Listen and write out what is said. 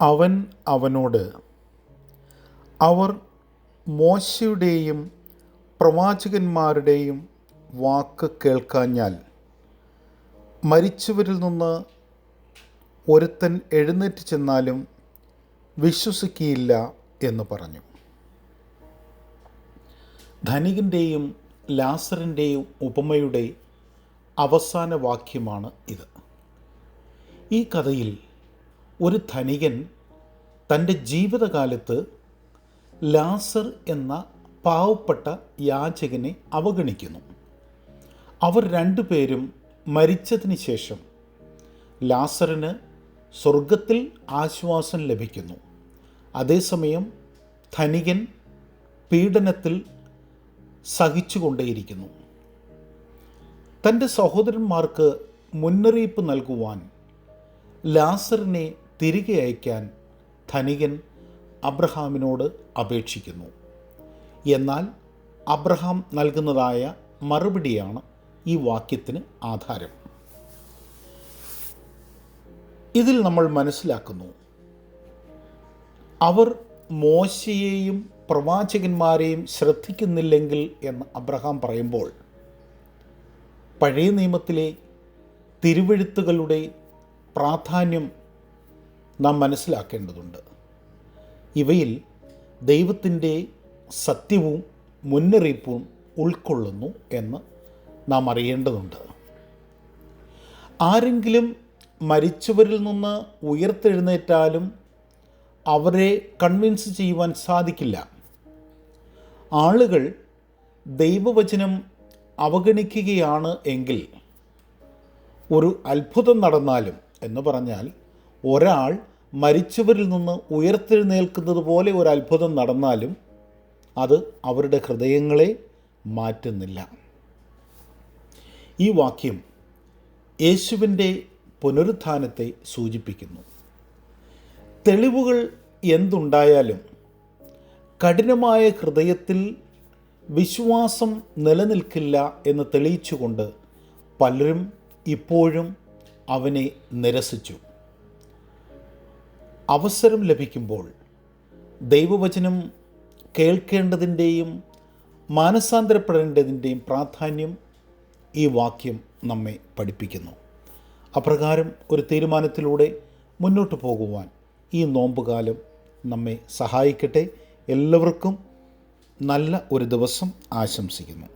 അവൻ അവനോട്, അവർ മോശയുടെയും പ്രവാചകന്മാരുടെയും വാക്ക് കേൾക്കാഞ്ഞാൽ മരിച്ചവരിൽ നിന്ന് ഒരുത്തൻ എഴുന്നേറ്റ് ചെന്നാലും വിശ്വസിക്കുകയില്ല എന്ന് പറഞ്ഞു. ധനികൻ്റെയും ലാസറിൻ്റെയും ഉപമയുടെ അവസാന വാക്യമാണ് ഇത്. ഈ കഥയിൽ ഒരു ധനികൻ തൻ്റെ ജീവിതകാലത്ത് ലാസർ എന്ന പാവപ്പെട്ട യാചകനെ അവഗണിക്കുന്നു. അവർ രണ്ടുപേരും മരിച്ചതിന് ശേഷം ലാസറിന് സ്വർഗത്തിൽ ആശ്വാസം ലഭിക്കുന്നു. അതേസമയം ധനികൻ പീഡനത്തിൽ സഹിച്ചുകൊണ്ടേയിരിക്കുന്നു. തൻ്റെ സഹോദരന്മാർക്ക് മുന്നറിയിപ്പ് നൽകുവാൻ ലാസറിനെ തിരികെ അയക്കാൻ ധനികൻ അബ്രഹാമിനോട് അപേക്ഷിക്കുന്നു. എന്നാൽ അബ്രഹാം നൽകുന്നതായ മറുപടിയാണ് ഈ വാക്യത്തിന് ആധാരം. ഇതിൽ നമ്മൾ മനസ്സിലാക്കുന്നു, അവർ മോശയെയും പ്രവാചകന്മാരെയും ശ്രദ്ധിക്കുന്നില്ലെങ്കിൽ എന്ന് അബ്രഹാം പറയുമ്പോൾ പഴയ നിയമത്തിലെ തിരുവെഴുത്തുകളുടെ പ്രാധാന്യം നാം മനസ്സിലാക്കേണ്ടതുണ്ട്. ഇവയിൽ ദൈവത്തിൻ്റെ സത്യവും മുന്നറിയിപ്പും ഉൾക്കൊള്ളുന്നു എന്ന് നാം അറിയേണ്ടതുണ്ട്. ആരെങ്കിലും മരിച്ചവരിൽ നിന്ന് ഉയർത്തെഴുന്നേറ്റാലും അവരെ കൺവിൻസ് ചെയ്യുവാൻ സാധിക്കില്ല. ആളുകൾ ദൈവവചനം അവഗണിക്കുകയാണ് എങ്കിൽ ഒരു അത്ഭുതം നടന്നാലും, എന്ന് പറഞ്ഞാൽ ഒരാൾ മരിച്ചവരിൽ നിന്ന് ഉയർത്തെഴുന്നേൽക്കുന്നത് പോലെ ഒരു അത്ഭുതം നടന്നാലും അത് അവരുടെ ഹൃദയങ്ങളെ മാറ്റുന്നില്ല. ഈ വാക്യം യേശുവിൻ്റെ പുനരുത്ഥാനത്തെ സൂചിപ്പിക്കുന്നു. തെളിവുകൾ എന്തുണ്ടായാലും കഠിനമായ ഹൃദയത്തിൽ വിശ്വാസം നിലനിൽക്കില്ല എന്ന് തെളിയിച്ചുകൊണ്ട് പലരും ഇപ്പോഴും അവനെ നിരസിച്ചു. അവസരം ലഭിക്കുമ്പോൾ ദൈവവചനം കേൾക്കേണ്ടതിൻ്റെയും മാനസാന്തരപ്പെടേണ്ടതിൻ്റെയും പ്രാധാന്യം ഈ വാക്യം നമ്മെ പഠിപ്പിക്കുന്നു. അപ്രകാരം ഒരു തീരുമാനത്തിലൂടെ മുന്നോട്ട് പോകുവാൻ ഈ നോമ്പുകാലം നമ്മെ സഹായിക്കട്ടെ. എല്ലാവർക്കും നല്ല ഒരു ദിവസം ആശംസിക്കുന്നു.